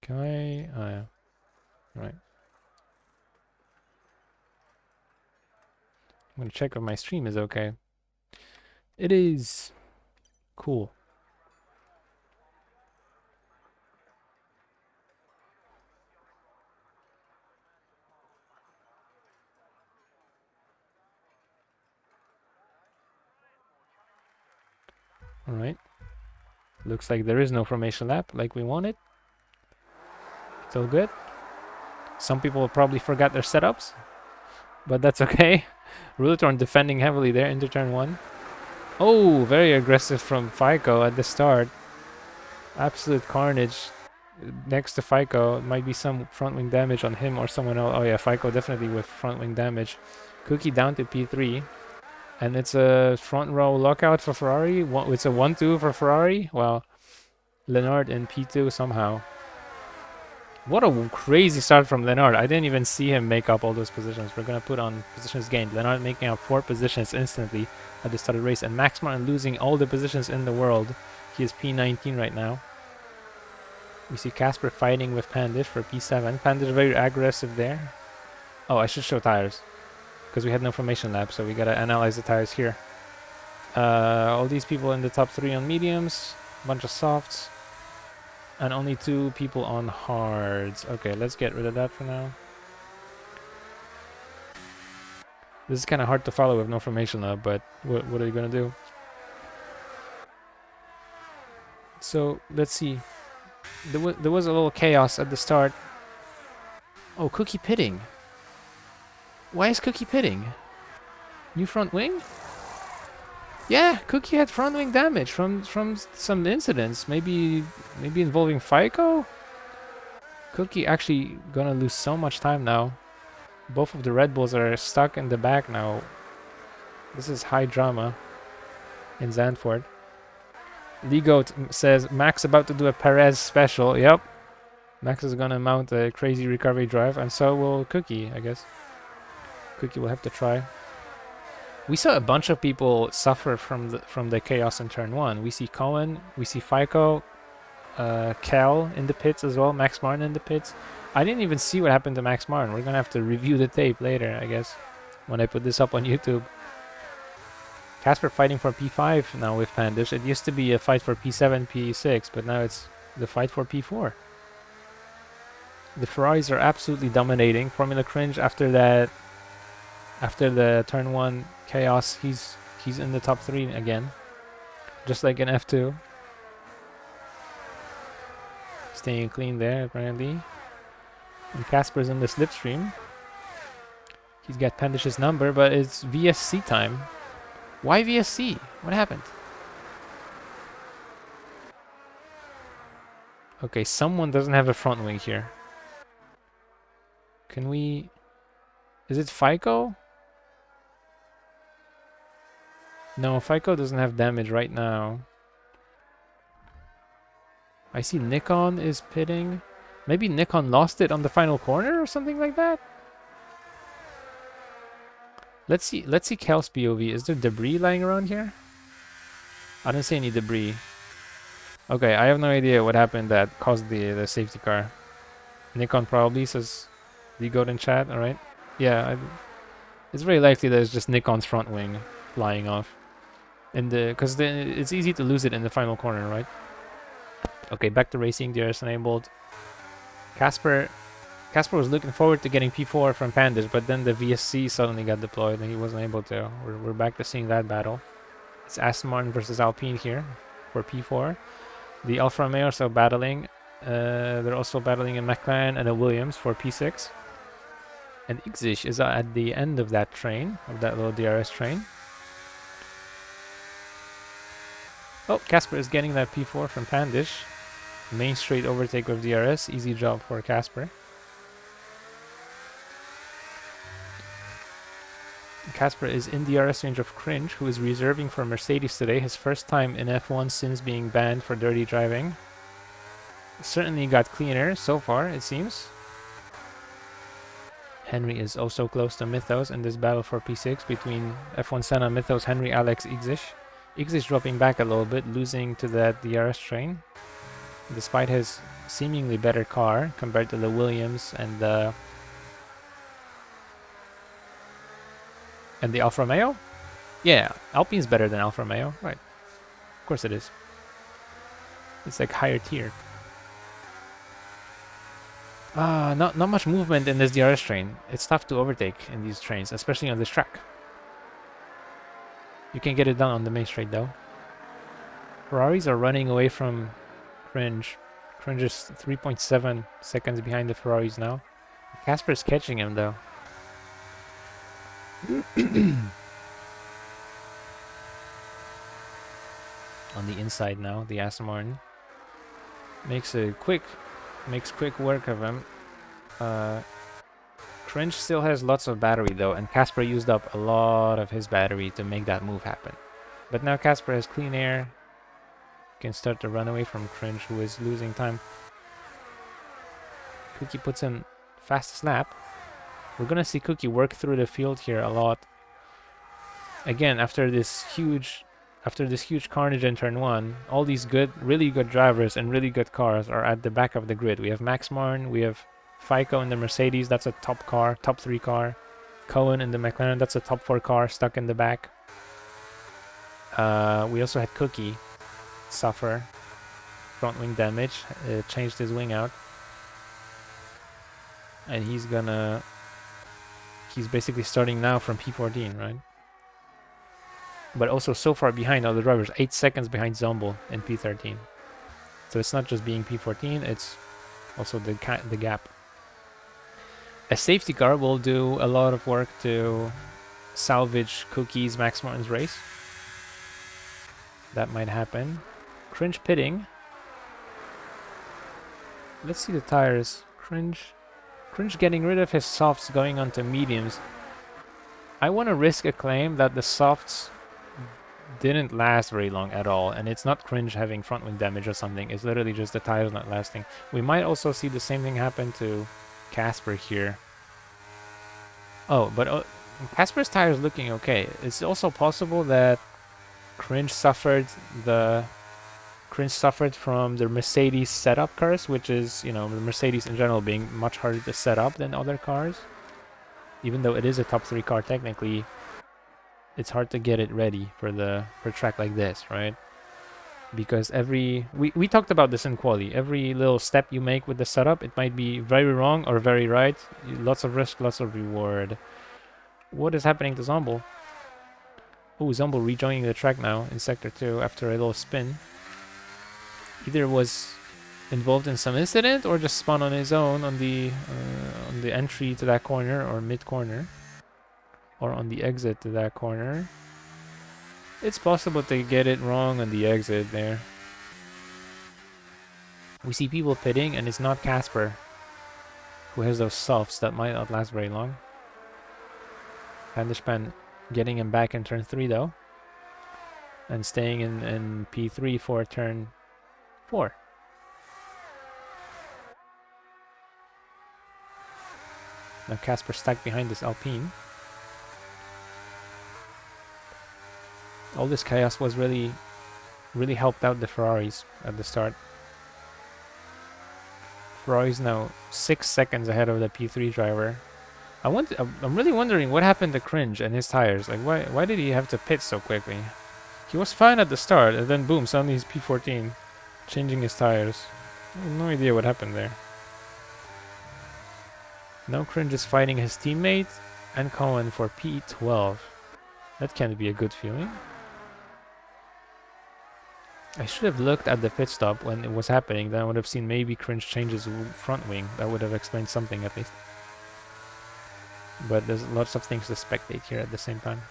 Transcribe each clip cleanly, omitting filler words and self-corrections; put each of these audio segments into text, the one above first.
Can I? Oh yeah. Right. I'm gonna check if my stream is okay. It is. Cool. Alright. Looks like there is no formation lap like we wanted. It's all good. Some people probably forgot their setups, but that's okay. Ruletorn defending heavily there into turn 1. Oh, very aggressive from FICO at the start. Absolute carnage next to FICO. Might be some front wing damage on him or someone else. Oh yeah, FICO definitely with front wing damage. Cookie down to P3. And it's a front row lockout for Ferrari. It's a 1-2 for Ferrari. Well, Leonard in P2 somehow. What a crazy start from Leonard. I didn't even see him make up all those positions. We're going to put on positions gained. Leonard making up 4 positions instantly at the start of the race. And Max Martin losing all the positions in the world. He is P19 right now. We see Casper fighting with Pandish for P7. Pandish very aggressive there. Oh, I should show tires. Because we had no formation lap, so we got to analyze the tires here. All these people in the top 3 on mediums. Bunch of softs. And only 2 people on hards. Okay, let's get rid of that for now. This is kind of hard to follow with no formation lab, but what are you going to do? So, let's see. There was a little chaos at the start. Oh, Cookie pitting. Why is Cookie pitting? New front wing? Yeah, Cookie had front wing damage from some incidents. Maybe involving FICO? Cookie actually gonna lose so much time now. Both of the Red Bulls are stuck in the back now. This is high drama in Zandvoort. Ligoat says Max about to do a Perez special. Yep. Max is gonna mount a crazy recovery drive, and so will Cookie, I guess. Cookie will have to try. We saw a bunch of people suffer from the chaos in turn 1. We see Cohen, we see FICO, Cal in the pits as well, Max Martin in the pits. I didn't even see what happened to Max Martin. We're gonna have to review the tape later, I guess, when I put this up on YouTube. Casper fighting for P5 now with Pandish. It used to be a fight for P7, P6, but now it's the fight for P4. The Ferraris are absolutely dominating. Formula Cringe after that, after the turn 1 chaos, he's in the top 3 again, just like in F2. Staying clean there apparently. And Casper's in the slipstream. He's got Pandish's number, but it's VSC time. Why VSC? What happened? Okay, someone doesn't have a front wing here. Can we... Is it FICO? No, FICO doesn't have damage right now. I see Nikon is pitting. Maybe Nikon lost it on the final corner or something like that? Let's see Kel's POV. Is there debris lying around here? I don't see any debris. Okay, I have no idea what happened that caused the safety car. Nikon probably, says the goat in chat, alright? Yeah, it's very likely that it's just Nikon's front wing flying off. Because it's easy to lose it in the final corner, right? Okay, back to racing, DRS enabled. Casper was looking forward to getting P4 from Pandish, but then the VSC suddenly got deployed and he wasn't able to. We're back to seeing that battle. It's Aston Martin versus Alpine here for P4. The Alfa Romeo are still battling. They're also battling a McLaren and a Williams for P6. And Ixich is at the end of that train, of that little DRS train. Oh, Casper is getting that P4 from Pandish. Main straight overtake with DRS. Easy job for Casper. Casper is in DRS range of Cringe, who is reserving for Mercedes today. His first time in F1 since being banned for dirty driving. Certainly got cleaner so far, it seems. Henry is also close to Mythos in this battle for P6 between F1 Senna, Mythos, Henry, Alex, Ixich. Ixich dropping back a little bit, losing to that DRS train. Despite his seemingly better car compared to the Williams and the Alfa Romeo. Yeah, Alpine's better than Alfa Romeo, right? Of course it is. It's like higher tier. Not much movement in this DRS train. It's tough to overtake in these trains, especially on this track. You can get it done on the main straight though. Ferraris are running away from Cringe. Cringe is 3.7 seconds behind the Ferraris now. Casper's catching him though. On the inside now, the Aston Martin makes quick work of him. Cringe still has lots of battery though, and Casper used up a lot of his battery to make that move happen. But now Casper has clean air, can start to run away from Cringe, who is losing time. Cookie puts in fastest lap. We're gonna see Cookie work through the field here a lot. Again, after this huge carnage in turn 1, all these really good drivers and really good cars are at the back of the grid. We have Max Martin, we have FICO in the Mercedes, that's a top 3 car. Cohen in the McLaren, that's a top 4 car stuck in the back. We also had Cookie suffer front wing damage, changed his wing out. And he's basically starting now from P14, right? But also so far behind other drivers, 8 seconds behind Zombo in P13. So it's not just being P14, it's also the gap. A safety car will do a lot of work to salvage Cookie's Max Martin's race. That might happen. Cringe pitting. Let's see the tires. Cringe getting rid of his softs, going onto mediums. I want to risk a claim that the softs didn't last very long at all, and it's not Cringe having front wing damage or something. It's literally just the tires not lasting. We might also see the same thing happen to Casper here. Oh, but Casper's tires looking okay. It's also possible that Cringe suffered from the Mercedes setup curse, which is, the Mercedes in general being much harder to set up than other cars. Even though it is a top 3 car technically, it's hard to get it ready for a track like this, right? Because we talked about this in quali. Every little step you make with the setup, it might be very wrong or very right. Lots of risk, lots of reward. What is happening to Zombo? Oh, Zombo rejoining the track now in Sector 2 after a little spin. Either was involved in some incident or just spun on his own on the entry to that corner or mid corner, or on the exit to that corner. It's possible to get it wrong on the exit there. We see people pitting, and it's not Casper who has those softs that might not last very long. Handelspan getting him back in turn 3 though, and staying in P3 for turn 4. Now Casper stuck behind this Alpine. All this chaos was really helped out the Ferraris at the start. Ferrari's now 6 seconds ahead of the P3 driver. I'm really wondering what happened to Cringe and his tires. Like, why did he have to pit so quickly? He was fine at the start, and then boom, suddenly he's P14, changing his tires. I have no idea what happened there. Now Cringe is fighting his teammate and Cohen for P12. That can't be a good feeling. I should have looked at the pit stop when it was happening, then I would have seen maybe Cringe change his front wing. That would have explained something at least. But there's lots of things to spectate here at the same time.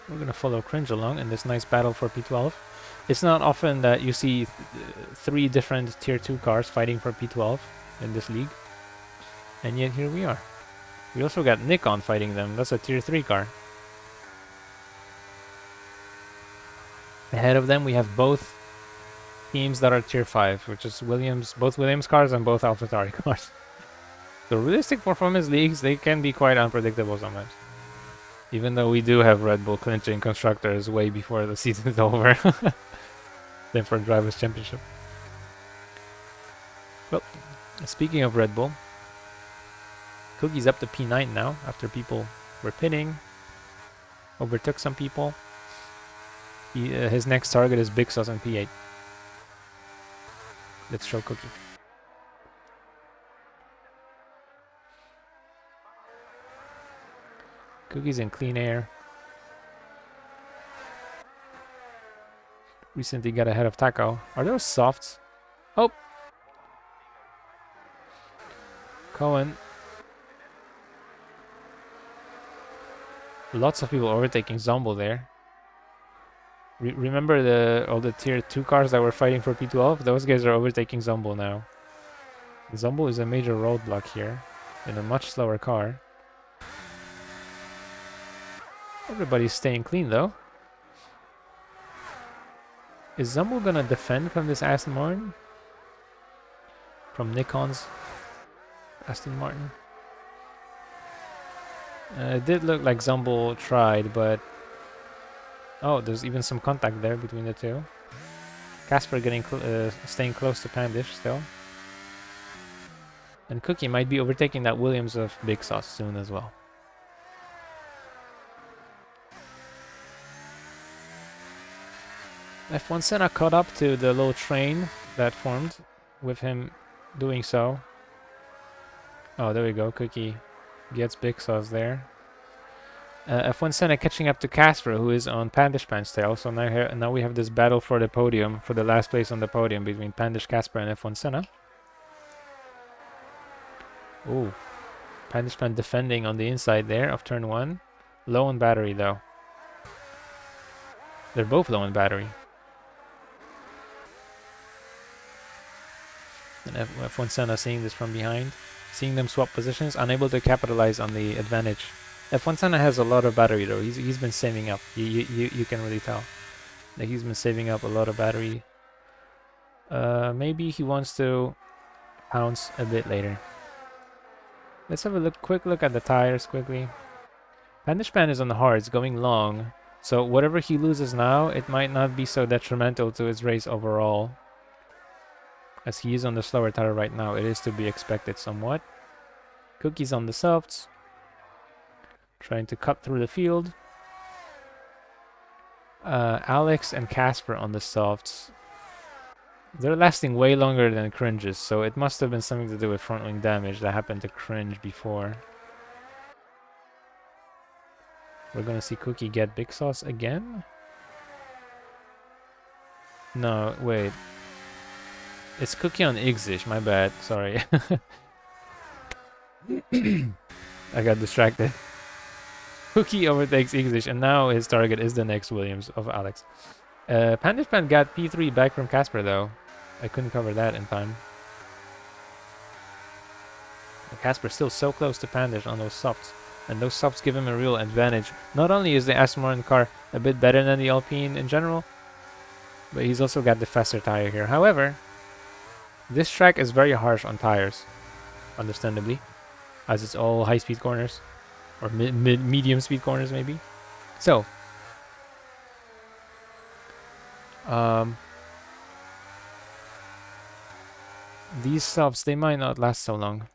We're gonna follow Cringe along in this nice battle for P12. It's not often that you see 3 different tier 2 cars fighting for P12 in this league. And yet here we are. We also got Nikon fighting them. That's a tier 3 car. Ahead of them we have both teams that are tier 5, which is both Williams cars and both AlphaTauri cars. The realistic performance leagues, they can be quite unpredictable sometimes. Even though we do have Red Bull clinching constructors way before the season's over. than for Drivers' Championship. Well, speaking of Red Bull, Cookie's up to P9 now after people were pitting, overtook some people. His next target is Big Sauce on P8. Let's show Cookie. Cookie's in clean air. Recently got ahead of Taco. Are those softs? Oh! Cohen. Lots of people overtaking Zombo there. Remember all the tier 2 cars that were fighting for P12? Those guys are overtaking Zombo now. Zombo is a major roadblock here in a much slower car. Everybody's staying clean though. Is Zombo gonna defend from this Aston Martin? From Nikon's Aston Martin? It did look like Zombo tried, but... Oh, there's even some contact there between the two. Casper getting staying close to Pandish still. And Cookie might be overtaking that Williams of Big Sauce soon as well. F1 Senna caught up to the little train that formed with him doing so. Oh, there we go. Cookie gets Big Sauce there. F1 Senna catching up to Casper, who is on Pandish Pan's tail. So now we have this battle for the podium, for the last place on the podium between Pandish, Casper, and F1 Senna. Ooh, Pandish Pan defending on the inside there of turn 1. Low on battery though. They're both low on battery. And F1 Senna seeing this from behind, seeing them swap positions, unable to capitalize on the advantage. F1 Senna has a lot of battery though. He's been saving up. You can really tell that he's been saving up a lot of battery. Maybe he wants to pounce a bit later. Let's have a quick look at the tires quickly. Pandish Pan is on the hards, going long. So whatever he loses now, it might not be so detrimental to his race overall. As he is on the slower tire right now, it is to be expected somewhat. Cookie's on the softs, trying to cut through the field. Alex and Casper on the softs. They're lasting way longer than Cringe's, so it must have been something to do with front wing damage that happened to Cringe before. We're gonna see Cookie get Big Sauce again? No, wait. It's Cookie on Igzish, my bad, sorry. I got distracted. Cookie overtakes Igzish, and now his target is the next Williams of Alex. Pandish Pan got P3 back from Casper though. I couldn't cover that in time. Casper's still so close to Pandish on those softs, and those softs give him a real advantage. Not only is the Aston Martin car a bit better than the Alpine in general, but he's also got the faster tire here. However, this track is very harsh on tires, understandably, as it's all high-speed corners, or medium-speed corners maybe. So, these softs, they might not last so long.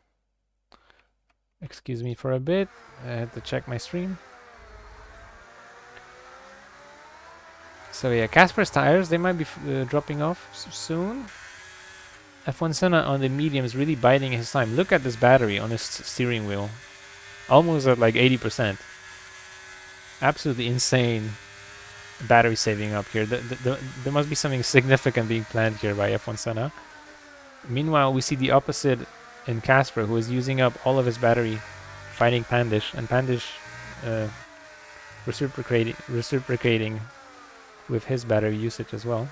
Excuse me for a bit, I had to check my stream. So yeah, Casper's tires, they might be dropping off soon. F1 Senna on the medium is really biding his time. Look at this battery on his steering wheel. Almost at like 80%. Absolutely insane battery saving up here. There must be something significant being planned here by F1 Senna. Meanwhile, we see the opposite in Casper, who is using up all of his battery fighting Pandish, and Pandish reciprocating with his battery usage as well.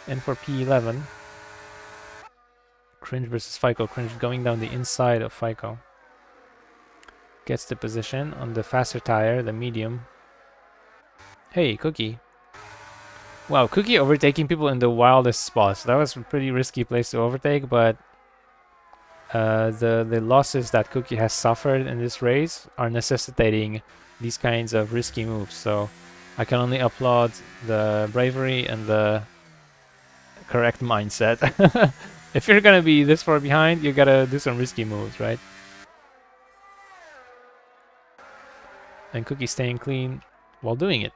And for P11, Cringe versus FICO. Cringe going down the inside of FICO. Gets the position on the faster tire, the medium. Hey, Cookie. Wow, Cookie overtaking people in the wildest spots. That was a pretty risky place to overtake, but the losses that Cookie has suffered in this race are necessitating these kinds of risky moves. So I can only applaud the bravery and the correct mindset. If you're gonna be this far behind, you gotta do some risky moves, right? And Cookie staying clean while doing it.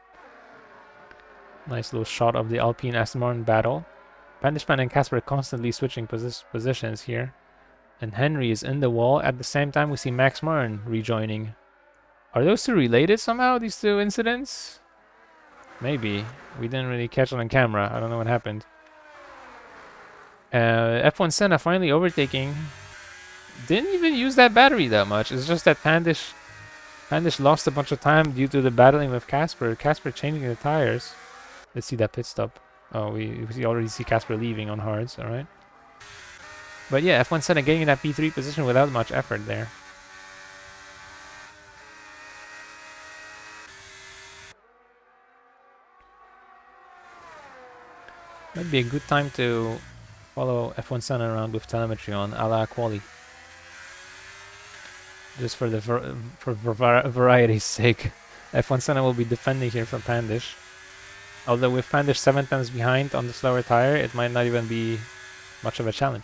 Nice little shot of the Alpine Aston Martin battle. Bandishman and Casper constantly switching positions here. And Henry is in the wall. At the same time, we see Max Martin rejoining. Are those two related somehow, these two incidents? Maybe. We didn't really catch it on camera. I don't know what happened. F1 Senna finally overtaking. Didn't even use that battery that much. It's just that Pandish lost a bunch of time due to the battling with Casper. Casper changing the tires. Let's see that pit stop. Oh, we already see Casper leaving on hards. All right. But yeah, F1 Senna getting in that P3 position without much effort there. Might be a good time to follow F1 Senna around with telemetry on a la Quali. Just for the variety's sake. F1 Senna will be defending here from Pandish. Although with Pandish 7 times behind on the slower tire, it might not even be much of a challenge.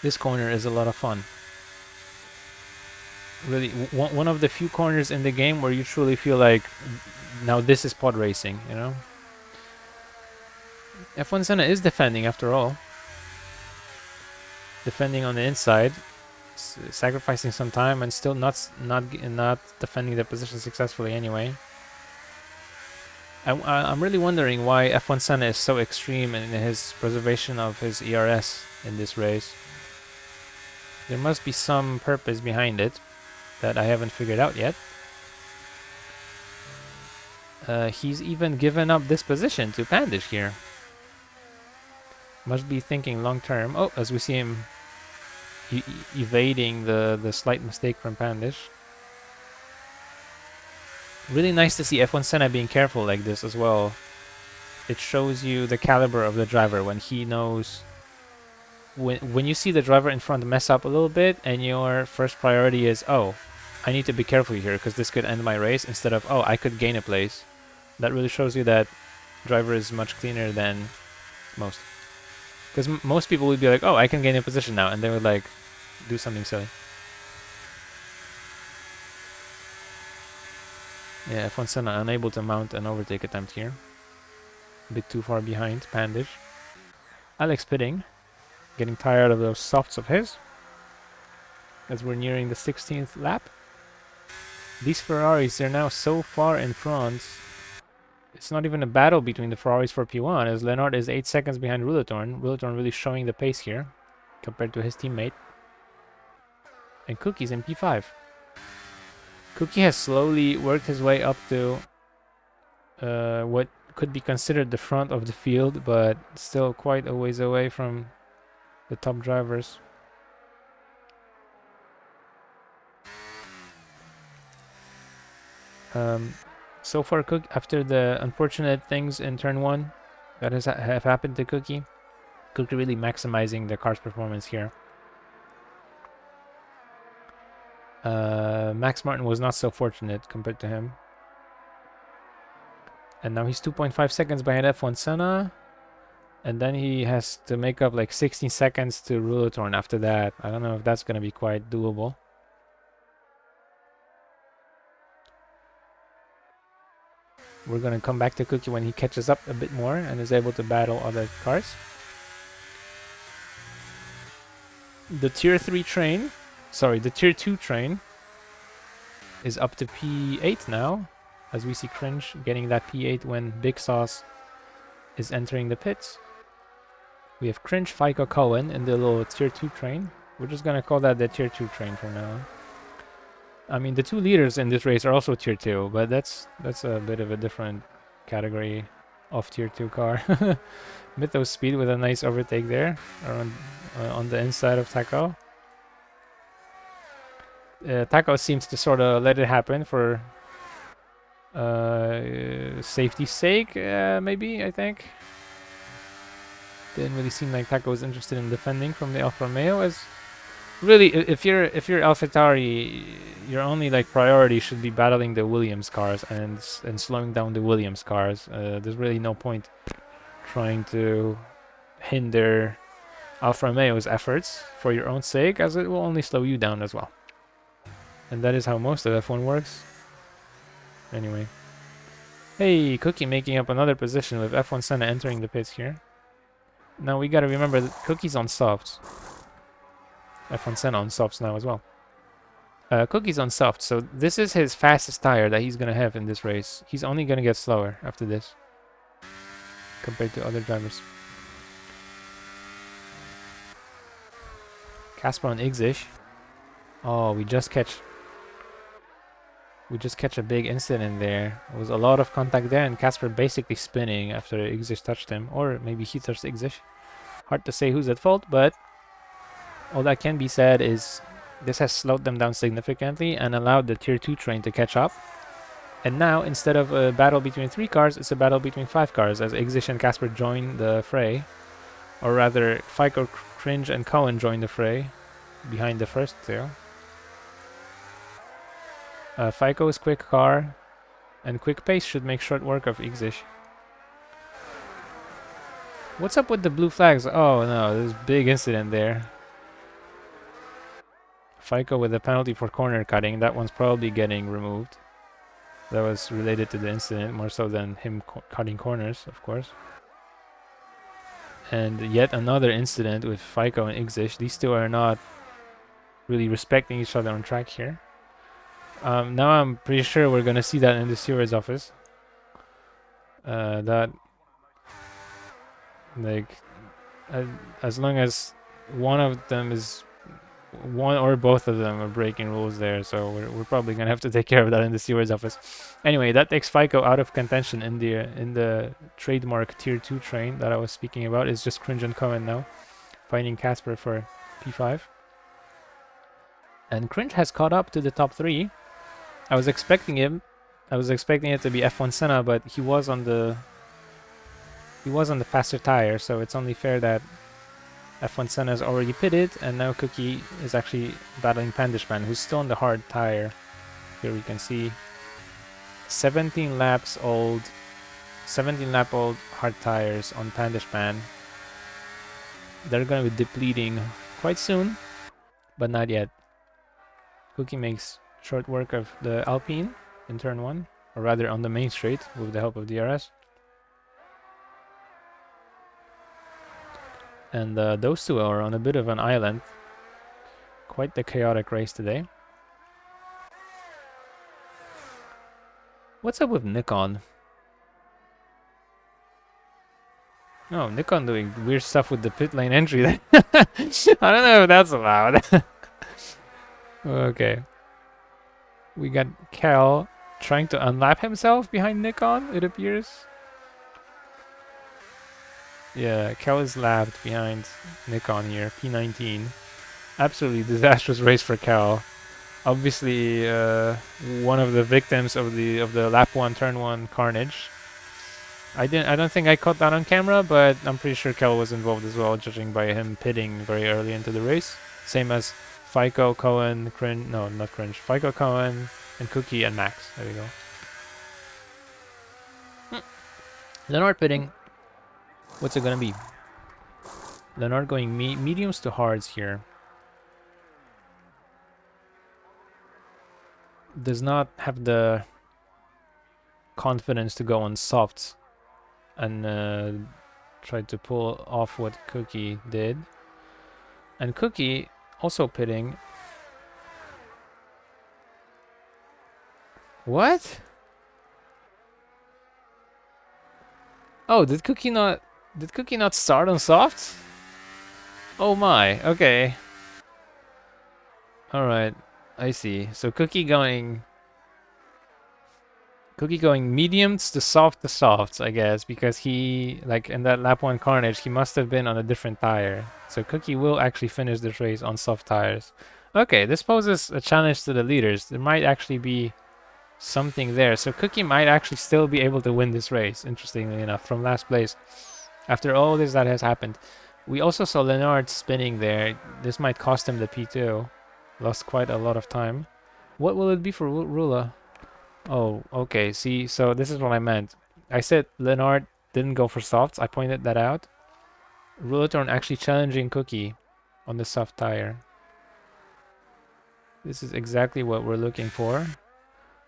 This corner is a lot of fun. Really, one of the few corners in the game where you truly feel like, now this is pod racing, you know? F1 Senna is defending after all. Defending on the inside, sacrificing some time and still not defending the position successfully anyway. I'm really wondering why F1 Senna is so extreme in his preservation of his ERS in this race. There must be some purpose behind it that I haven't figured out yet. He's even given up this position to Pandish here. Must be thinking long term. Oh, as we see him evading the slight mistake from Pandish. Really nice to see F1 Senna being careful like this as well. It shows you the caliber of the driver when he knows. When you see the driver in front mess up a little bit and your first priority is, oh, I need to be careful here because this could end my race, instead of, oh, I could gain a place. That really shows you that driver is much cleaner than most. Because most people would be like, oh, I can gain a position now, and they would like do something silly. Yeah, F1 Senna unable to mount an overtake attempt here. A bit too far behind Pandish. Alex pitting. Getting tired of those softs of his. As we're nearing the 16th lap. These Ferraris, they're now so far in front. It's not even a battle between the Ferraris for P1, as Lennart is 8 seconds behind Ruletorn. Ruletorn really showing the pace here compared to his teammate. And Cookie's in P5. Cookie has slowly worked his way up to what could be considered the front of the field, but still quite a ways away from the top drivers. So far, after the unfortunate things in turn 1 that have happened to Cookie really maximizing the car's performance here. Max Martin was not so fortunate compared to him. And now he's 2.5 seconds behind F1 Senna. And then he has to make up like 16 seconds to Ruletorn after that. I don't know if that's going to be quite doable. We're going to come back to Cookie when he catches up a bit more and is able to battle other cars. The tier 3 train, sorry, the tier 2 train is up to P8 now, as we see Cringe getting that P8 when Big Sauce is entering the pits. We have Cringe, FICO, Cohen in the little tier 2 train. We're just going to call that the tier 2 train for now. I mean, the two leaders in this race are also tier 2, but that's a bit of a different category of tier 2 car. Mythos Speed with a nice overtake there around, on the inside of Taco. Taco seems to sort of let it happen for Safety's sake, maybe, I think. Didn't really seem like Taco was interested in defending from the Alfa Romeo. As really, if you're AlphaTauri, your only like priority should be battling the Williams cars and slowing down the Williams cars. There's really no point trying to hinder Alfa Romeo's efforts for your own sake, as it will only slow you down as well. And that is how most of F1 works. Anyway. Hey, Cookie making up another position with F1 Senna entering the pits here. Now we gotta remember that Cookie's on softs. F1 Senna on softs now as well. Cookie's on soft, so this is his fastest tire that he's gonna have in this race. He's only gonna get slower after this compared to other drivers. Casper on Igzish. Oh, we just catch a big incident there. There was a lot of contact there, and Casper basically spinning after Igzish touched him, or maybe he touched Igzish. Hard to say who's at fault, but all that can be said is this has slowed them down significantly and allowed the Tier 2 train to catch up. And now, instead of a battle between 3 cars, it's a battle between 5 cars as Igzish and Casper join the fray. Or rather, Fico, Cringe, and Cohen join the fray behind the first two. Fico's quick car and quick pace should make short work of Igzish. What's up with the blue flags? Oh no, there's a big incident there. Fico with a penalty for corner cutting. That one's probably getting removed. That was related to the incident more so than him cutting corners, of course. And yet another incident with Fico and Igzish. These two are not really respecting each other on track here. Now I'm pretty sure we're gonna see that in the steward's office. That like as long as one of them is one or both of them are breaking rules there, so we're probably gonna have to take care of that in the steward's office. Anyway, that takes Fico out of contention in the trademark Tier 2 train that I was speaking about. It's just Cringe and Cohen now, fighting Casper for P5. And Cringe has caught up to the top 3. I was expecting it to be F1 Senna, but he was on the faster tire, so it's only fair that F1 Senna is already pitted, and now Cookie is actually battling Pandishman, who's still on the hard tire. Here we can see 17 lap old hard tires on Pandishman. They're going to be depleting quite soon, but not yet. Cookie makes short work of the Alpine in turn 1, or rather on the main straight with the help of DRS. And those two are on a bit of an island. Quite the chaotic race today. What's up with Nikon? Oh, Nikon doing weird stuff with the pit lane entry there. I don't know if that's allowed. Okay. We got Cal trying to unlap himself behind Nikon, it appears. Yeah, Cal is lapped behind Nikon here, P19. Absolutely disastrous race for Cal. Obviously, one of the victims of the lap 1, turn 1 carnage. I don't think I caught that on camera, but I'm pretty sure Cal was involved as well, judging by him pitting very early into the race. Same as Fico, Cohen, Cringe, no, not Cringe. Fico, Cohen, and Cookie and Max. There you go. Leonard pitting. What's it gonna be? Leonard going mediums to hards here. Does not have the confidence to go on softs and try to pull off what Cookie did. And Cookie also pitting. What? Oh, did Cookie not start on softs? Oh my, okay. Alright, I see. So Cookie going mediums to softs, I guess, because he, like in that lap 1 carnage, he must have been on a different tire. So Cookie will actually finish this race on soft tires. Okay, this poses a challenge to the leaders. There might actually be something there. So Cookie might actually still be able to win this race, interestingly enough, from last place. After all this that has happened. We also saw Leonard spinning there. This might cost him the P2. Lost quite a lot of time. What will it be for Rula? Oh, okay. See, so this is what I meant. I said Leonard didn't go for softs. I pointed that out. Rulatorn actually challenging Cookie on the soft tire. This is exactly what we're looking for.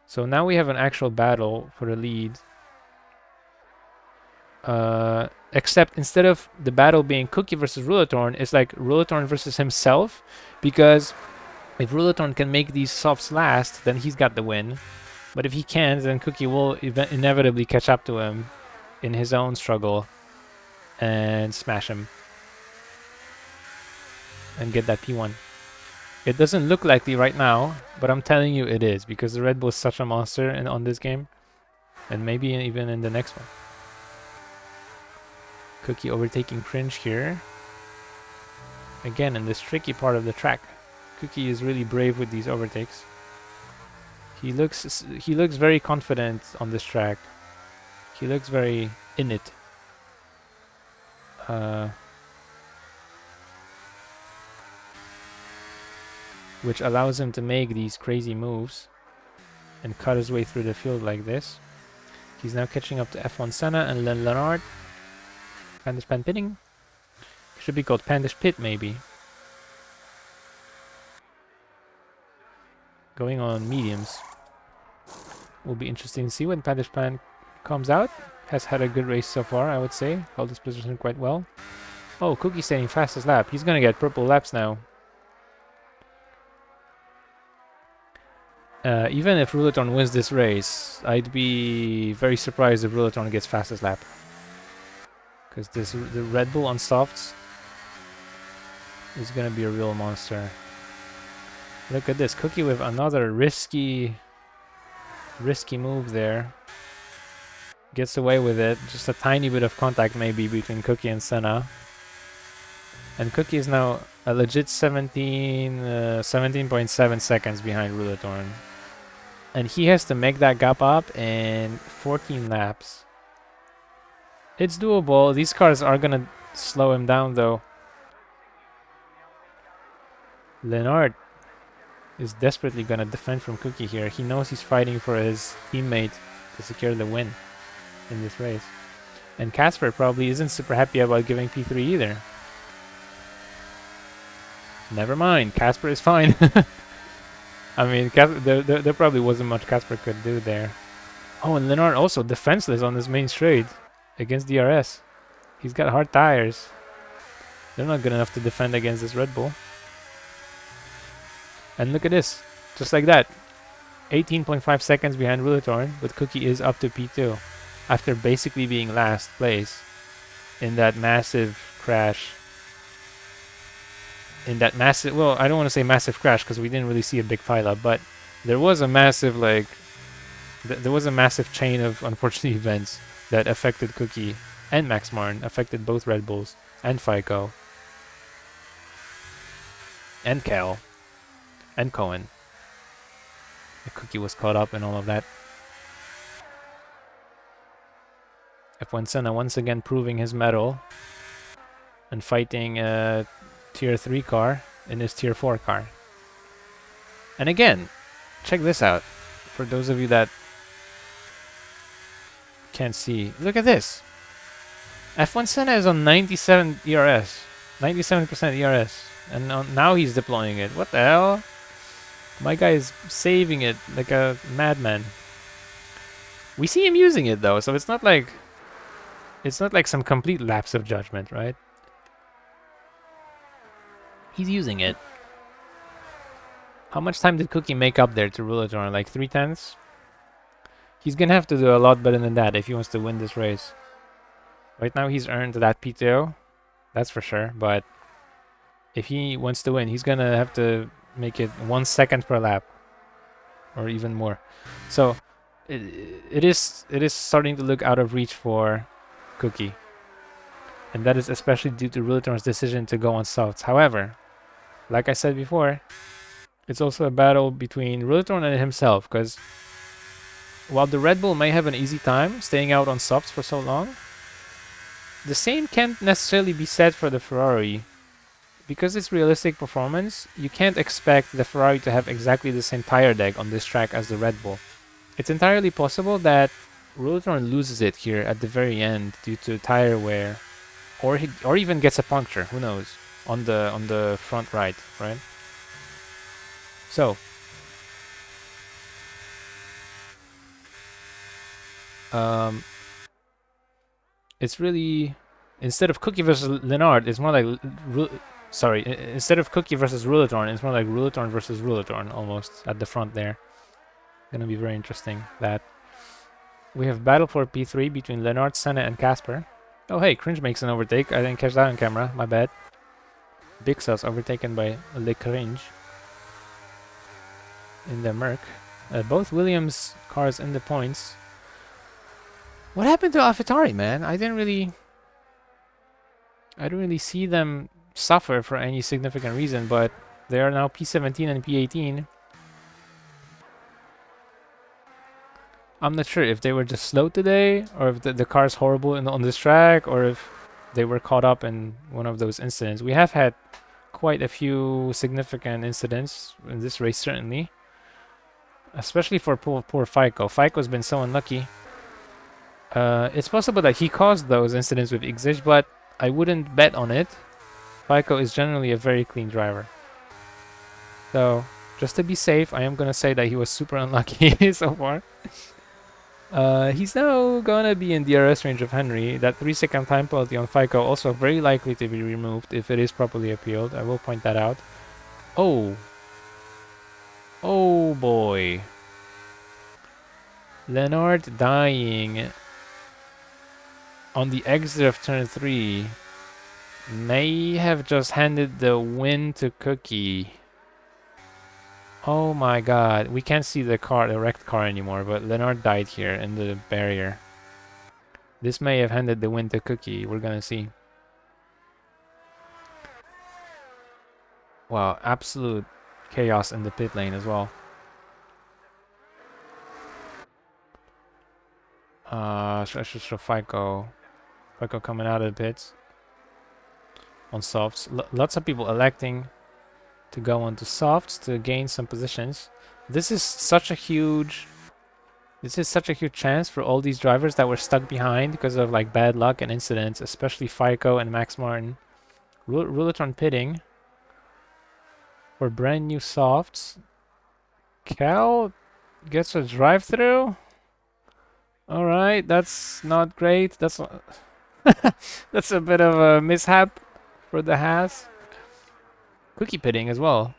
So now we have an actual battle for the lead. Except instead of the battle being Cookie versus Rulatorn, it's like Rulatorn versus himself. Because if Rulatorn can make these softs last, then he's got the win. But if he can't, then Cookie will inevitably catch up to him in his own struggle and smash him and get that P1. It doesn't look likely right now, but I'm telling you it is, because the Red Bull is such a monster on this game, and maybe even in the next one. Cookie overtaking Cringe here. Again, in this tricky part of the track. Cookie is really brave with these overtakes. He looks very confident on this track. He looks very in it. Which allows him to make these crazy moves and cut his way through the field like this. He's now catching up to F1 Senna and Leonard. Pandish Pan pitting. Should be called Pandish Pit, maybe. Going on mediums. Will be interesting to see when Pandish Pan comes out. Has had a good race so far, I would say. Held his position quite well. Oh, Cookie staying fastest lap. He's gonna get purple laps now. Even if Rulatorn wins this race, I'd be very surprised if Rulatorn gets fastest lap. Because the Red Bull on softs is gonna be a real monster. Look at this, Cookie with another risky move there. Gets away with it. Just a tiny bit of contact maybe between Cookie and Senna. And Cookie is now a legit 17.7 seconds behind Rulatorn. And he has to make that gap up in 14 laps. It's doable. These cars are gonna slow him down though. Leonard is desperately gonna defend from Cookie here. He knows he's fighting for his teammate to secure the win in this race. And Casper probably isn't super happy about giving P3 either. Never mind, Casper is fine. I mean, there probably wasn't much Casper could do there. Oh, and Leonard also defenseless on this main straight against DRS. He's got hard tires. They're not good enough to defend against this Red Bull. And look at this, just like that. 18.5 seconds behind Rulatorn, but Cookie is up to P2 after basically being last place in that massive crash. Well, I don't want to say massive crash because we didn't really see a big pileup, but there was a massive there was a massive chain of unfortunate events that affected Cookie and Max Martin, affected both Red Bulls and FICO and Cal and Cohen. The Cookie was caught up in all of that. F1 Senna once again proving his mettle and fighting Tier 3 car in his Tier 4 car. And again, check this out. For those of you that can't see, look at this. F1 Senna is on 97 ERS. 97% ERS. And now he's deploying it. What the hell? My guy is saving it like a madman. We see him using it though, so it's not like some complete lapse of judgment, right? He's using it. How much time did Cookie make up there to Rulatorn? Like 3/10? He's gonna have to do a lot better than that if he wants to win this race. Right now he's earned that P2, that's for sure, but if he wants to win, he's gonna have to make it 1 second per lap. Or even more. So it is starting to look out of reach for Cookie. And that is especially due to Rulatorn's decision to go on softs. However, like I said before, it's also a battle between Rulatorn and himself, because while the Red Bull may have an easy time staying out on softs for so long, the same can't necessarily be said for the Ferrari. Because it's realistic performance, you can't expect the Ferrari to have exactly the same tire deck on this track as the Red Bull. It's entirely possible that Rulitron loses it here at the very end due to tire wear, or even gets a puncture. Who knows? On the front right, right? So, um, it's really instead of Cookie versus Leonard, it's more like instead of Cookie versus Rulatorn, it's more like Rulatorn versus Rulatorn almost at the front there. Gonna be very interesting. That we have battle for P3 between Leonard, Senna, and Casper. Oh hey, Cringe makes an overtake. I didn't catch that on camera. My bad. Big Cells overtaken by Le Cringe in the Merc. Both Williams cars in the points. What happened to AlphaTauri, man? I didn't really see them suffer for any significant reason, but they are now P17 and P18. I'm not sure if they were just slow today, or if the car's horrible on this track, or if they were caught up in one of those incidents. We have had quite a few significant incidents in this race, certainly. Especially for poor Fico. Fico's been so unlucky. It's possible that he caused those incidents with Exige, but I wouldn't bet on it. Fico is generally a very clean driver. So, just to be safe, I am gonna say that he was super unlucky so far. He's now gonna be in DRS range of Henry. That 3-second time penalty on Fico also very likely to be removed if it is properly appealed. I will point that out. Oh. Oh boy. Leonard dying on the exit of turn 3 may have just handed the win to Cookie. Oh my god, we can't see the wrecked car anymore, but Leonard died here in the barrier. This may have handed the win to Cookie, we're gonna see. Wow, absolute chaos in the pit lane as well. So Fico coming out of the pits on softs. Lots of people electing to go onto softs to gain some positions. This is such a huge chance for all these drivers that were stuck behind because of like bad luck and incidents, especially Fico and Max Martin. Rulitron pitting for brand new softs. Cal gets a drive-through. All right, that's not great. That's that's a bit of a mishap for the Haas. Cookie pitting as well.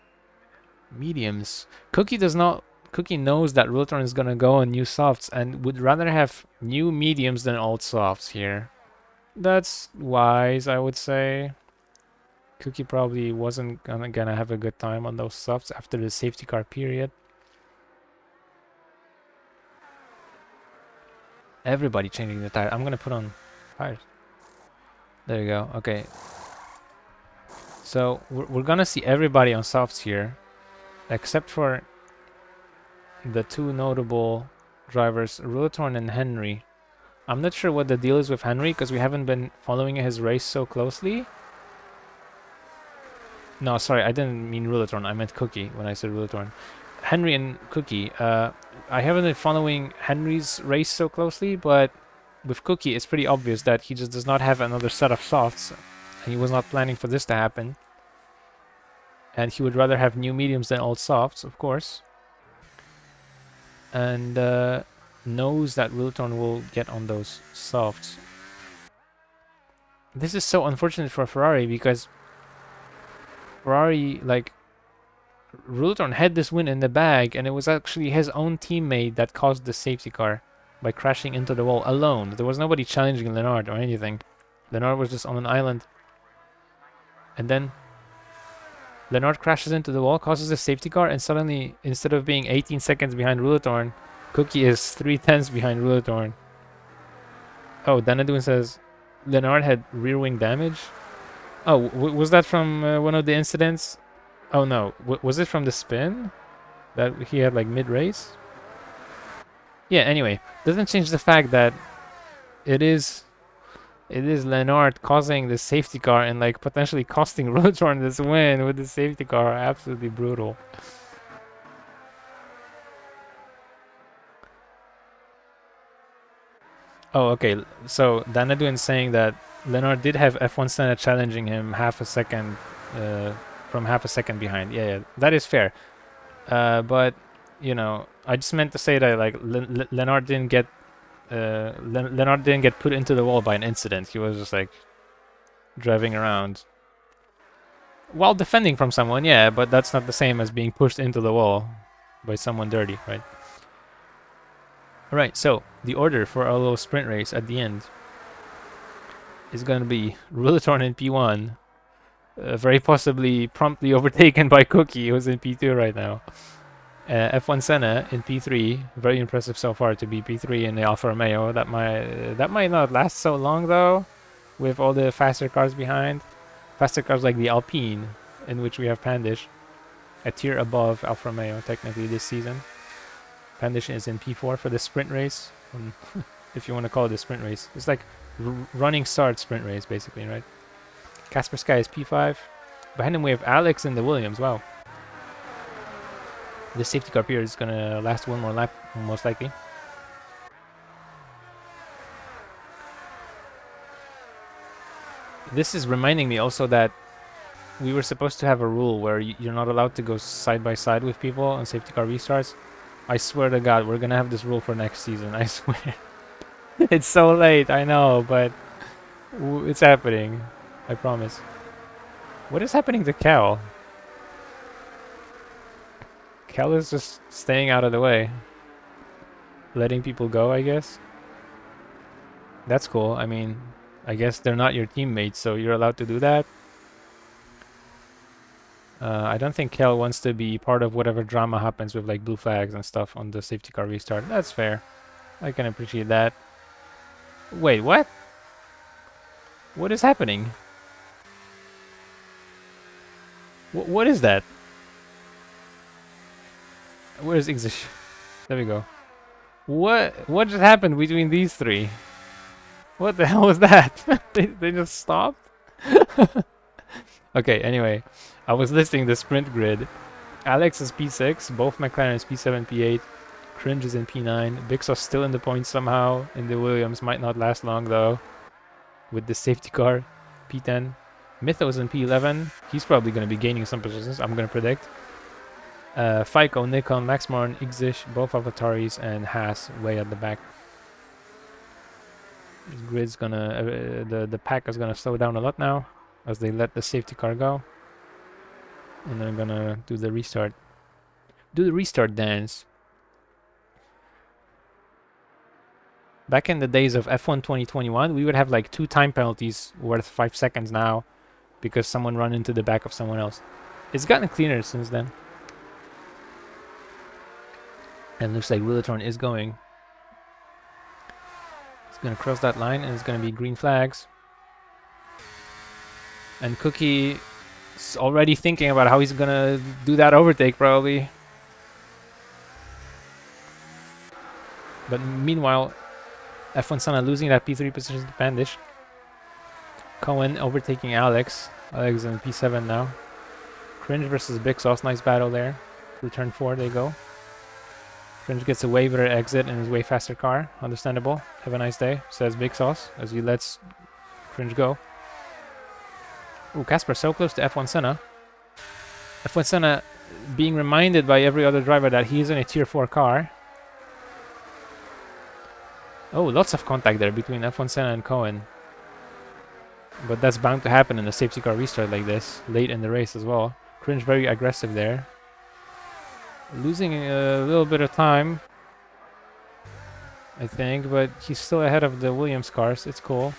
Mediums. Cookie knows that Rulitron is gonna go on new softs and would rather have new mediums than old softs here. That's wise, I would say. Cookie probably wasn't gonna have a good time on those softs after the safety car period. Everybody changing the tire. I'm gonna put on tires. There you go. Okay. So we're gonna see everybody on softs here, except for the two notable drivers, Rulatorn and Henry. I'm not sure what the deal is with Henry because we haven't been following his race so closely. No, sorry, I didn't mean Rulatorn. I meant Cookie when I said Rulatorn. Henry and Cookie. I haven't been following Henry's race so closely, but with Cookie, it's pretty obvious that he just does not have another set of softs, and he was not planning for this to happen. And he would rather have new mediums than old softs, of course. And knows that Rulatorn will get on those softs. This is so unfortunate for Ferrari because Ferrari, like, Rulatorn had this win in the bag, and it was actually his own teammate that caused the safety car by crashing into the wall alone. There was nobody challenging Leonard or anything. Leonard was just on an island. And then Leonard crashes into the wall, causes a safety car, and suddenly, instead of being 18 seconds behind Rulatorn, Cookie is 3/10 behind Rulatorn. Oh, Danadun says Leonard had rear wing damage. Oh, was that from one of the incidents? Oh no, was it from the spin that he had like mid-race? Yeah, anyway, doesn't change the fact that it is Lennart causing the safety car and like potentially costing Rotorn this win with the safety car. Absolutely brutal. Oh, okay. So Danaduin saying that Lennart did have F1 Senna challenging him half a second, uh, from half a second behind. Yeah, yeah, that is fair. But you know, I just meant to say that like Lennart didn't get Lennart didn't get put into the wall by an incident. He was just like driving around while defending from someone. Yeah, but that's not the same as being pushed into the wall by someone dirty, right? All right. So the order for our little sprint race at the end is going to be Ruletorn in P1, very possibly promptly overtaken by Cookie, who's in P2 right now. F1 Senna in P3, very impressive so far to be P3 in the Alfa Romeo. That might not last so long though, with all the faster cars behind. Faster cars like the Alpine, in which we have Pandish, a tier above Alfa Romeo technically this season. Pandish is in P4 for the sprint race, if you want to call it a sprint race. It's like running start sprint race basically, right? Casper Sky is P5. Behind him we have Alex in the Williams. Wow. This safety car period is going to last one more lap, most likely. This is reminding me also that we were supposed to have a rule where you're not allowed to go side by side with people on safety car restarts. I swear to God, we're going to have this rule for next season. I swear. It's so late, I know, but it's happening. I promise. What is happening to Cal? Cal is just staying out of the way. Letting people go, I guess. That's cool. I mean, I guess they're not your teammates, so you're allowed to do that. I don't think Cal wants to be part of whatever drama happens with like blue flags and stuff on the safety car restart. That's fair. I can appreciate that. Wait, what? What is happening? What is that? Where's Ixish? There we go. What just happened between these three? What the hell was that? they just stopped? Okay, anyway. I was listing the sprint grid. Alex is P6, both McLaren's P7, P8. Cringe is in P9. Bixos still in the points somehow. In the Williams, might not last long though. With the safety car, P10. Mythos in P11. He's probably going to be gaining some positions, I'm going to predict. FICO, Nikon, Maxmorn, Ixish, both Avataris, and Haas way at the back. This grid's gonna, the pack is gonna slow down a lot now as they let the safety car go. And I'm gonna do the restart. Do the restart dance. Back in the days of F1 2021, we would have like 2 time penalties worth 5 seconds now because someone ran into the back of someone else. It's gotten cleaner since then. And looks like Ruletorn is going. It's gonna cross that line and it's gonna be green flags. And Cookie is already thinking about how he's gonna do that overtake probably. But meanwhile, F1 Sana losing that P3 position to Pandish. Cohen overtaking Alex. Alex in P7 now. Cringe versus Bixos. Nice battle there. Through turn 4 they go. Cringe gets a way better exit in his way faster car. Understandable. Have a nice day, says Bixos as he lets Cringe go. Ooh, Casper so close to F1 Senna. F1 Senna being reminded by every other driver that he's in a tier 4 car. Oh, lots of contact there between F1 Senna and Cohen. But that's bound to happen in a safety car restart like this, late in the race as well. Cringe very aggressive there. Losing a little bit of time, I think, but he's still ahead of the Williams cars. It's cool.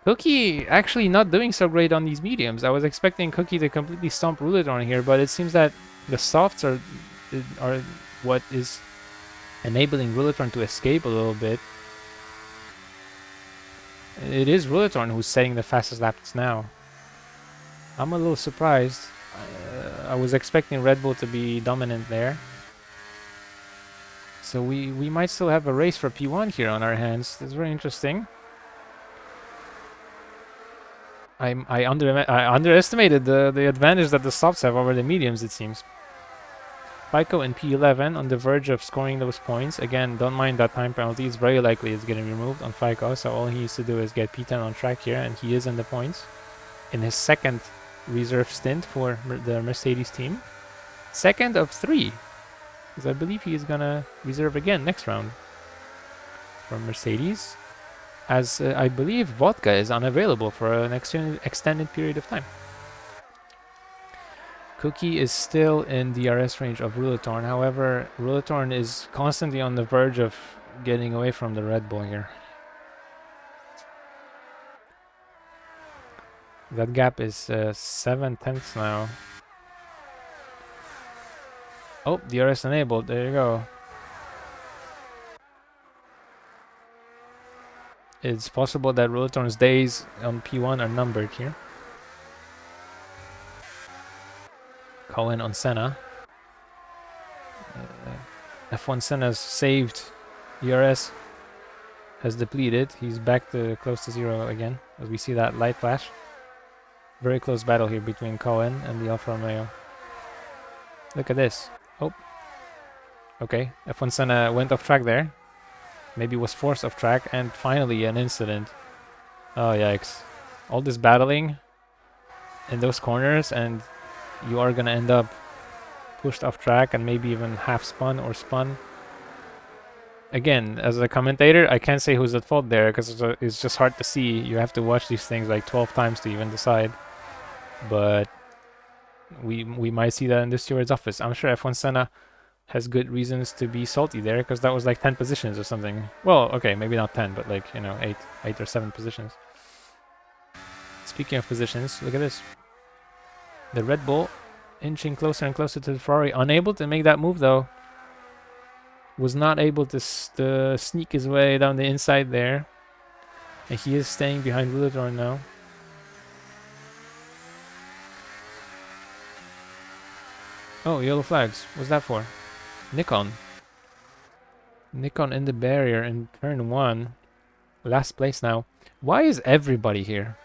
Cookie actually not doing so great on these mediums. I was expecting Cookie to completely stomp Ruletorn here, but it seems that the softs are what is enabling Ruletorn to escape a little bit. It is Ruletorn who's setting the fastest laps now. I'm a little surprised. I was expecting Red Bull to be dominant there. So we might still have a race for P1 here on our hands. That's very interesting. I underestimated the advantage that the softs have over the mediums, it seems. Pyko in P11 on the verge of scoring those points. Again, don't mind that time penalty. It's very likely it's getting removed on Pyko, so all he needs to do is get P10 on track here, and he is in the points. In his second reserve stint for the Mercedes team. Second of 3, because I believe he is gonna reserve again next round for Mercedes, as I believe Vodka is unavailable for an extended period of time. Cookie is still in the DRS range of Rulatorn. However, Rulatorn is constantly on the verge of getting away from the Red Bull here. That gap is 7/10 now. Oh, DRS enabled. There you go. It's possible that Rulatorn's days on P1 are numbered here. Cohen on Senna. F1 Senna's saved. DRS has depleted. He's back to close to 0 again, as we see that light flash. Very close battle here between Cohen and the Alfa Romeo. Look at this. Oh. Okay, F1 Senna went off track there. Maybe was forced off track, and finally an incident. Oh, yikes. All this battling in those corners, and you are gonna end up pushed off track and maybe even half spun or spun. Again, as a commentator, I can't say who's at fault there, because it's just hard to see. You have to watch these things like 12 times to even decide. But we might see that in the steward's office. I'm sure F1 Senna has good reasons to be salty there, because that was like 10 positions or something. Well, okay, maybe not 10, but like, you know, 8 or 7 positions. Speaking of positions, look at this. The Red Bull inching closer and closer to the Ferrari. Unable to make that move, though. Was not able to sneak his way down the inside there. And he is staying behind Rulatorn now. Oh, yellow flags. What's that for? Nikon. Nikon in the barrier in turn 1. Last place now. Why is everybody here?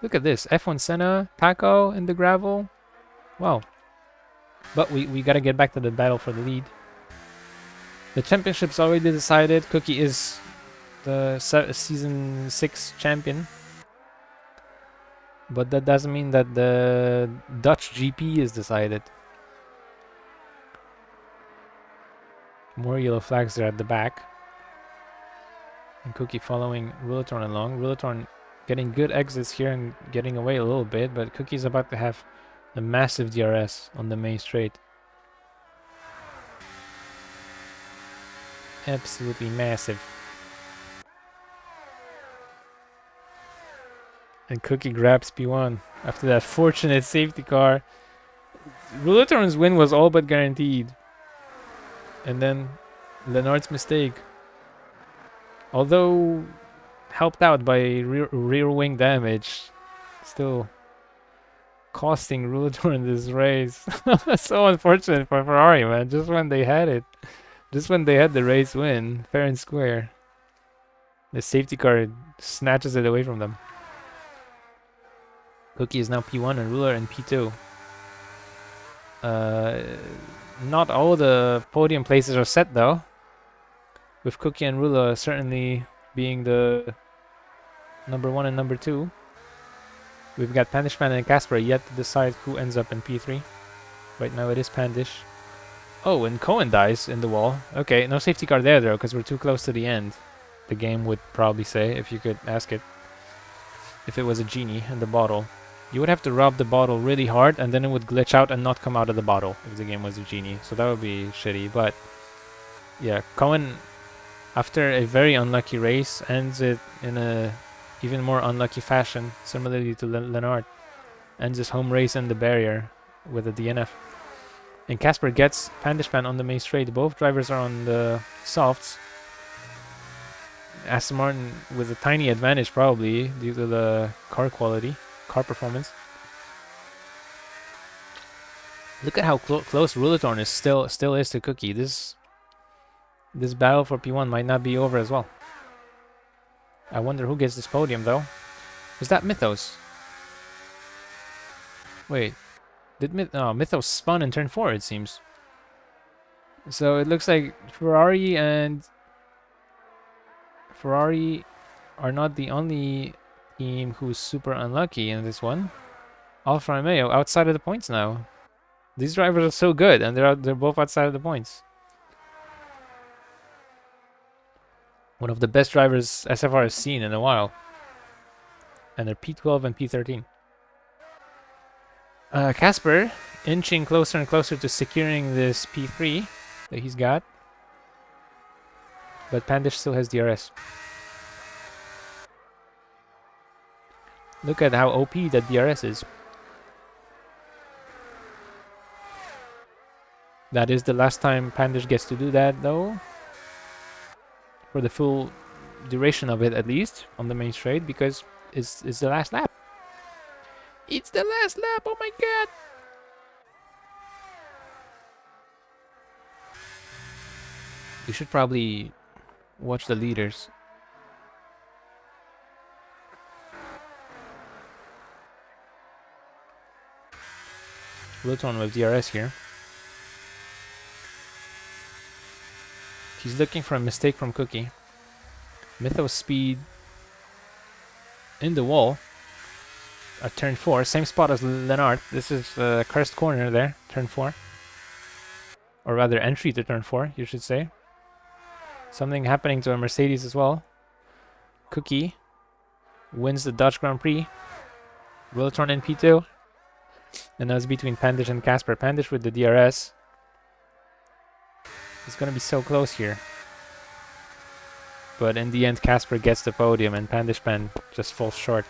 Look at this. F1 Senna, Paco in the gravel. Wow. But we gotta get back to the battle for the lead. The championship's already decided. Cookie is the season 6 champion. But that doesn't mean that the Dutch GP is decided. More yellow flags there at the back. And Cookie following Rulatorn along. Rulatorn getting good exits here and getting away a little bit, but Cookie's about to have a massive DRS on the main straight. Absolutely massive. And Cookie grabs P1 after that fortunate safety car. Rulatorn's win was all but guaranteed. And then Lennart's mistake, although helped out by rear wing damage, still costing Rulatorn this race. So unfortunate for Ferrari, man. Just when they had it. Just when they had the race win, fair and square, the safety car snatches it away from them. Cookie is now P1 and Ruler in P2. Not all the podium places are set though, with Cookie and Rula certainly being the number 1 and number 2. We've got Pandishman and Casper yet to decide who ends up in P3. Right now it is Pandish. Oh, and Cohen dies in the wall. Okay, no safety car there though, because we're too close to the end. The game would probably say, if you could ask it. If it was a genie in the bottle. You would have to rub the bottle really hard, and then it would glitch out and not come out of the bottle if the game was a genie. So that would be shitty. But yeah, Cohen, after a very unlucky race, ends it in a even more unlucky fashion, similarly to Lennart. Ends his home race in the barrier with a DNF. And Casper gets Pandishpan on the main straight. Both drivers are on the softs. Aston Martin with a tiny advantage probably due to the car quality, car performance. Look at how close Rulatorn is still is to Cookie. This This battle for P1 might not be over as well. I wonder who gets this podium, though. Is that Mythos? Wait. Did Mythos spun in turn 4, it seems. So it looks like Ferrari are not the only team who's super unlucky in this one. Alfa Romeo outside of the points now. These drivers are so good, and they're both outside of the points. One of the best drivers SFR has seen in a while. And they're P12 and P13. Casper inching closer and closer to securing this P3 that he's got. But Pandish still has DRS. Look at how OP that DRS is. That is the last time Pandish gets to do that, though. For the full duration of it, at least, on the main straight, because it's the last lap. It's the last lap, oh my god! We should probably watch the leaders. Luton with DRS here. He's looking for a mistake from Cookie. Mythos speed in the wall at turn 4. Same spot as Lennart. This is the cursed corner there, turn 4. Or rather, entry to turn 4, you should say. Something happening to a Mercedes as well. Cookie wins the Dutch Grand Prix. Wiltron in P2. And that's between Pandish and Casper. Pandish with the DRS. It's going to be so close here. But in the end, Casper gets the podium and Pandish Pen just falls short.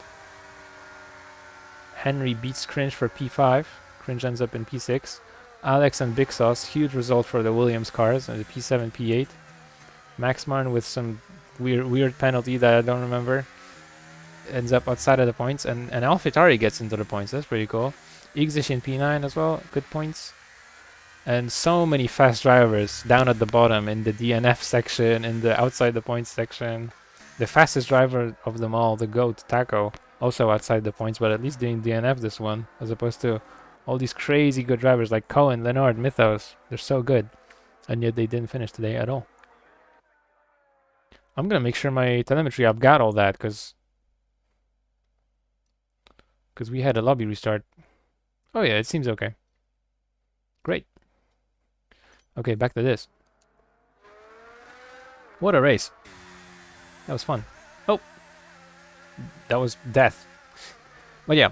Henry beats Cringe for P5. Cringe ends up in P6. Alex and Big Sauce, huge result for the Williams cars, and the P7, P8. Maxmarn with some weird penalty that I don't remember. Ends up outside of the points, and AlphaTauri gets into the points. That's pretty cool. Igzish in P9 as well, good points. And so many fast drivers down at the bottom in the DNF section, in the outside the points section. The fastest driver of them all, the GOAT, Taco, also outside the points, but at least doing DNF this one, as opposed to all these crazy good drivers like Cohen, Leonard, Mythos. They're so good, and yet they didn't finish today at all. I'm gonna make sure my telemetry I've got all that, because we had a lobby restart. Oh yeah, it seems okay. Great. Okay, back to this. What a race. That was fun. Oh! That was death. But yeah.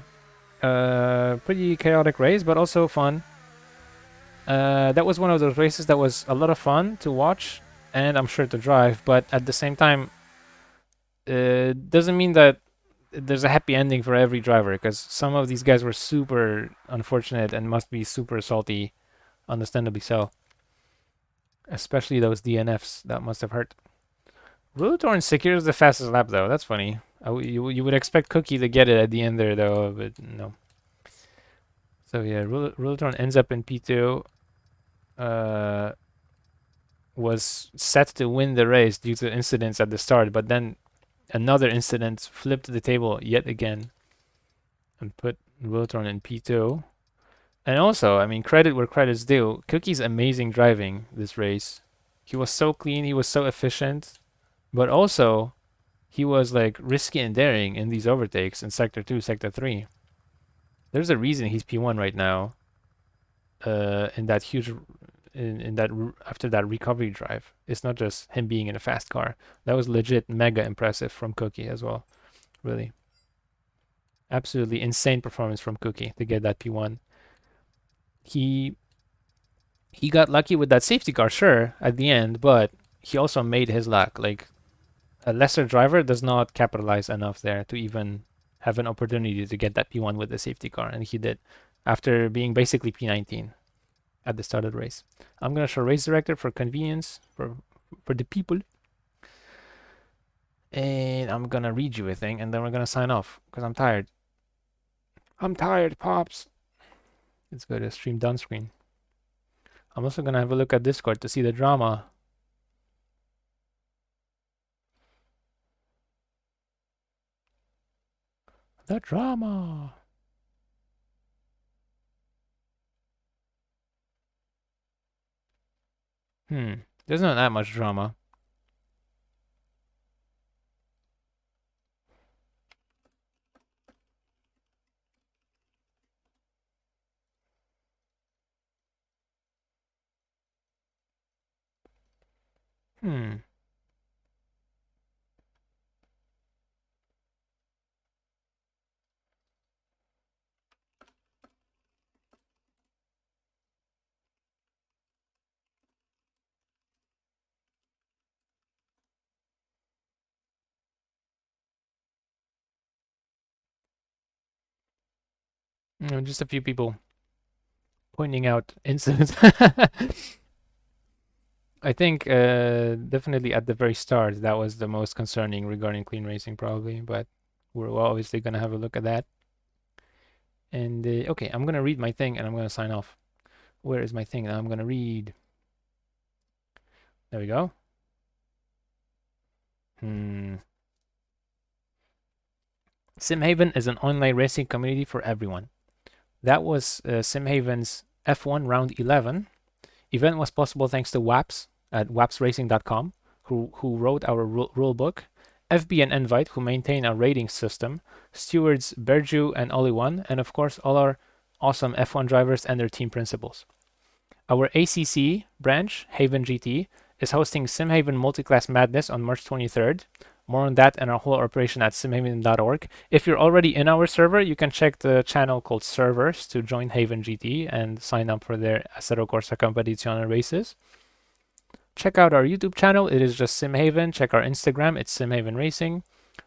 Pretty chaotic race, but also fun. That was one of those races that was a lot of fun to watch, and I'm sure to drive, but at the same time, doesn't mean that there's a happy ending for every driver, because some of these guys were super unfortunate and must be super salty, understandably so. Especially those DNFs, that must have hurt. Ruletorn secures the fastest lap, though. That's funny. You would expect Cookie to get it at the end there, though, but no. So yeah, Ruletorn ends up in P2. Was set to win the race due to incidents at the start, but then another incident flipped the table yet again and put Ruletorn in P2. And also, I mean, credit where credit's due. Cookie's amazing driving this race. He was so clean, he was so efficient, but also he was like risky and daring in these overtakes in Sector 2, Sector 3. There's a reason he's P1 right now. In that huge, after that recovery drive. It's not just him being in a fast car. That was legit mega impressive from Cookie as well. Really. Absolutely insane performance from Cookie to get that P1. He got lucky with that safety car, sure, at the end, but he also made his luck. Like, a lesser driver does not capitalize enough there to even have an opportunity to get that P1 with the safety car, and he did, after being basically P19 at the start of the race. I'm gonna show race director for convenience for the people, and I'm gonna read you a thing, and then we're gonna sign off because I'm tired. I'm tired, pops. Let's go to stream done screen. I'm also gonna have a look at Discord to see the drama The drama. There's not that much drama. Hmm. Just a few people pointing out incidents. I think definitely at the very start that was the most concerning regarding clean racing, probably. But we're obviously gonna have a look at that. And okay, I'm gonna read my thing and I'm gonna sign off. Where is my thing? I'm gonna read. There we go. SimHaven is an online racing community for everyone. That was SimHaven's F1 Round 11. Event was possible thanks to Waps at wapsracing.com, who wrote our rule book, FB and Invite, who maintain our rating system, stewards Berju and Oli1, and of course all our awesome F1 drivers and their team principals. Our ACC branch, Haven GT, is hosting SimHaven Multiclass Madness on March 23rd. More on that and our whole operation at simhaven.org. If you're already in our server, you can check the channel called Servers to join Haven GT and sign up for their Assetto Corsa Competizione races. Check out our YouTube channel, it is just SimHaven. Check our Instagram, it's SimHaven Racing.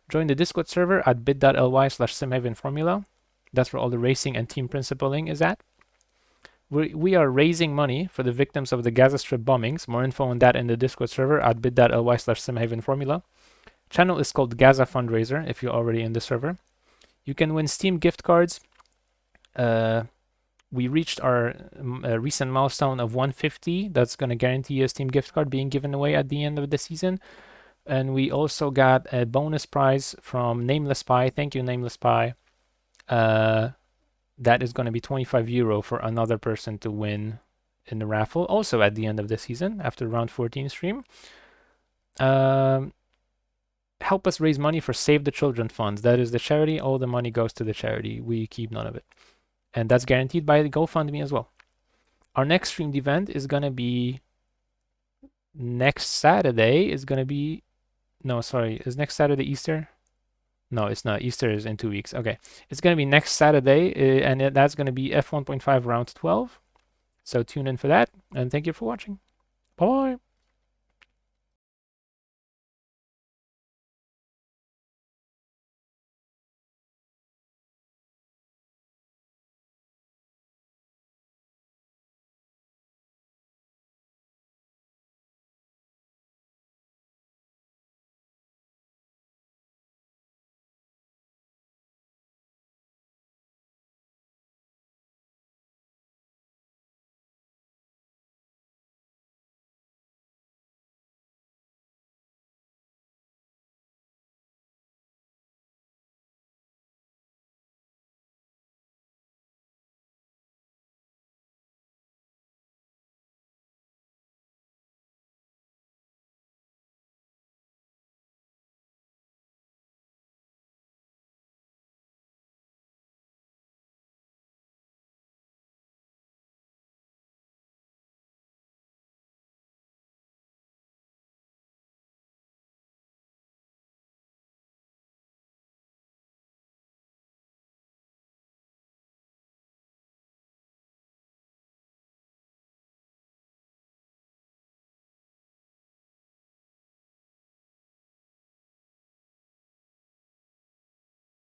Join the Discord server at bit.ly/SimHavenFormula. That's where all the racing and team principling is at. We are raising money for the victims of the Gaza Strip bombings. More info on that in the Discord server at bit.ly/SimHavenFormula. Channel is called Gaza Fundraiser if you're already in the server. You can win Steam gift cards. We reached our recent milestone of 150. That's going to guarantee a Steam gift card being given away at the end of the season. And we also got a bonus prize from Nameless Pie. Thank you, Nameless Pie. That is going to be €25 for another person to win in the raffle, also at the end of the season after round 14 stream. Help us raise money for Save the Children funds. That is the charity. All the money goes to the charity. We keep none of it. And that's guaranteed by the GoFundMe as well. Our next streamed event is going to be next Saturday. Is going to be... No, sorry. Is next Saturday Easter? No, it's not. Easter is in 2 weeks. Okay. It's going to be next Saturday, and that's going to be F1.5 round 12. So tune in for that, and thank you for watching. Bye.